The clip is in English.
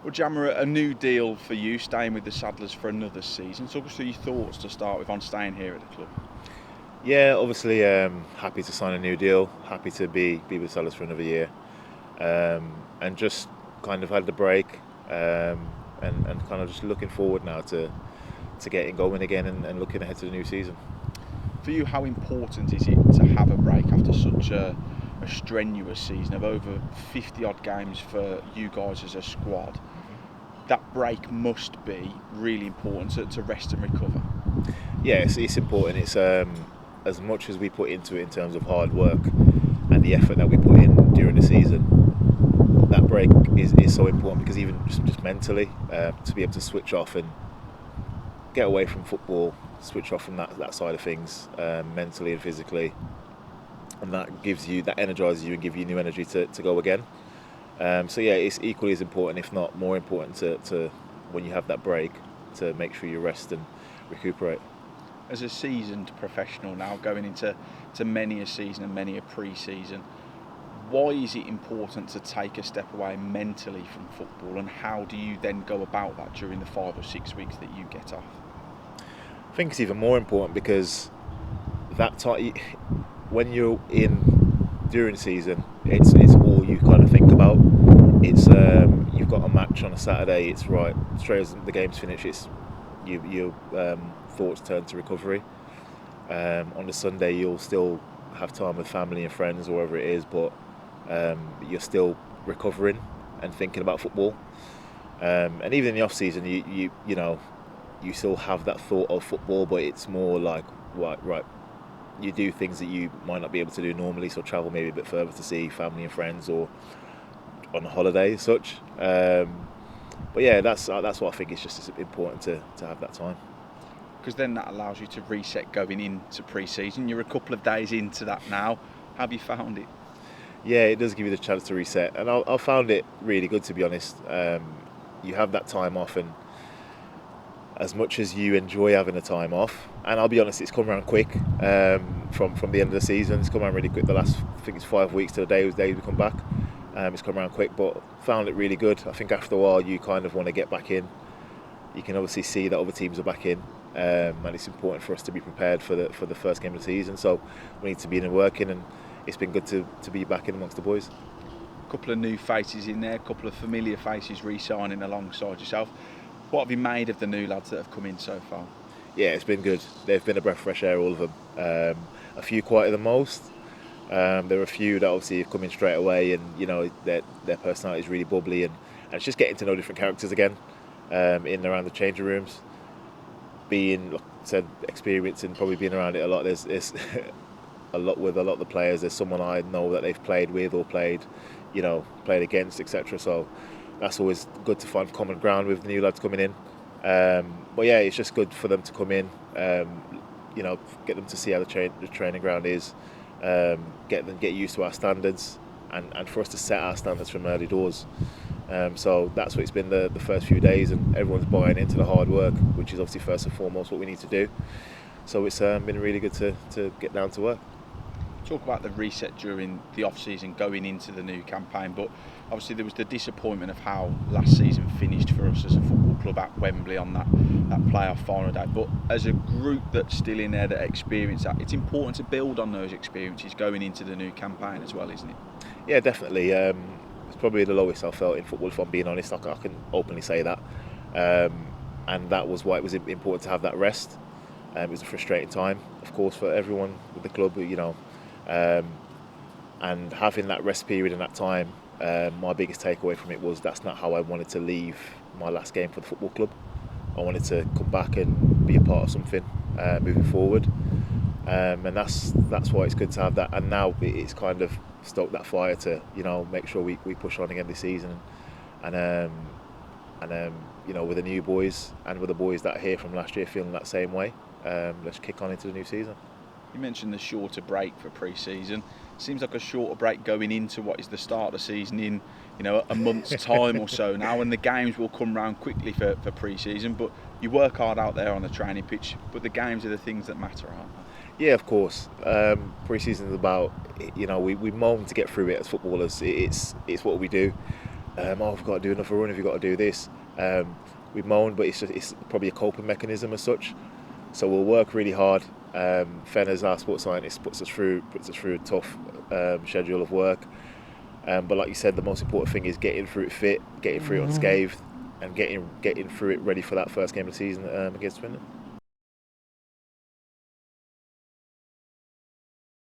Well, Jammer, a new deal for you, staying with the Saddlers for another season. Talk us through your thoughts to start with on staying here at the club. Yeah, obviously happy to sign a new deal. Happy to be with Saddlers for another year, and just kind of had the break, and kind of just looking forward now to getting going again and looking ahead to the new season. For you, how important is it to have a break after such a strenuous season of over 50 odd games for you guys as a squad? That break must be really important to rest and recover. Yeah, it's important. It's as much as we put into it in terms of hard work and the effort that we put in during the season. That break is so important because even just mentally, to be able to switch off and get away from football, switch off from that side of things, mentally and physically, and that energises you and gives you new energy to go again. So yeah, it's equally as important, if not more important, to when you have that break, to make sure you rest and recuperate. As a seasoned professional now, going into many a season and many a pre-season, why is it important to take a step away mentally from football, and how do you then go about that during the 5 or 6 weeks that you get off? I think it's even more important because that time, when you're in during the season, it's all you kind of think about. It's you've got a match on a Saturday. It's right straight as the game's finished. It's your thoughts turn to recovery. On the Sunday, you'll still have time with family and friends, or wherever it is, but you're still recovering and thinking about football. And even in the off season, you know you still have that thought of football, but it's more like right. You do things that you might not be able to do normally, so travel maybe a bit further to see family and friends, or on a holiday as such. But yeah, that's what I think is just as important to have that time. Because then that allows you to reset going into pre-season. You're a couple of days into that now. How have you found it? Yeah, it does give you the chance to reset, and I found it really good, to be honest. You have that time off, and as much as you enjoy having the time off, and I'll be honest, it's come around quick. From the end of the season, it's come around really quick. The last, I think it's 5 weeks to the day we come back. It's come around quick, but found it really good. I think after a while, you kind of want to get back in. You can obviously see that other teams are back in, and it's important for us to be prepared for the first game of the season. So we need to be in and working, and it's been good to be back in amongst the boys. A couple of new faces in there, a couple of familiar faces re-signing alongside yourself. What have you made of the new lads that have come in so far? Yeah, it's been good. They've been a breath of fresh air, all of them. A few quieter than most. There are a few that obviously have come in straight away, and their personality is really bubbly, and it's just getting to know different characters again, in and around the changing rooms. Being, like I said, experience and probably being around it a lot. There's a lot with a lot of the players. There's someone I know that they've played with or played against, etc. So that's always good to find common ground with the new lads coming in. But yeah, it's just good for them to come in, get them to see how the training ground is, get used to our standards, and for us to set our standards from early doors. So that's what it's been the first few days, and everyone's buying into the hard work, which is obviously first and foremost what we need to do. So it's been really good to get down to work. Talk about the reset during the off-season going into the new campaign, but obviously there was the disappointment of how last season finished for us as a football club at Wembley on that playoff final day. But as a group that's still in there that experienced that, it's important to build on those experiences going into the new campaign as well, isn't it? Yeah, definitely. It's probably the lowest I felt in football, if I'm being honest. I can openly say that. And that was why it was important to have that rest. It was a frustrating time, of course, for everyone with the club, and having that rest period and that time, my biggest takeaway from it was that's not how I wanted to leave my last game for the football club. I wanted to come back and be a part of something moving forward, and that's why it's good to have that. And now it's kind of stoked that fire to make sure we push on again this season, and with the new boys and with the boys that are here from last year feeling that same way. Let's kick on into the new season. You mentioned the shorter break for pre-season. Seems like a shorter break going into what is the start of the season in a month's time or so now, and the games will come round quickly for pre-season. But you work hard out there on the training pitch, but the games are the things that matter, aren't they? Yeah, of course. Pre-season is about we moan to get through it as footballers. It's what we do. oh, we've got to do another run, have you got to do this? We moan, but it's probably a coping mechanism as such. So we'll work really hard. Fen, as our sports scientist, puts us through a tough schedule of work. But like you said, the most important thing is getting through it fit, getting through it unscathed, and getting through it ready for that first game of the season against Swindon.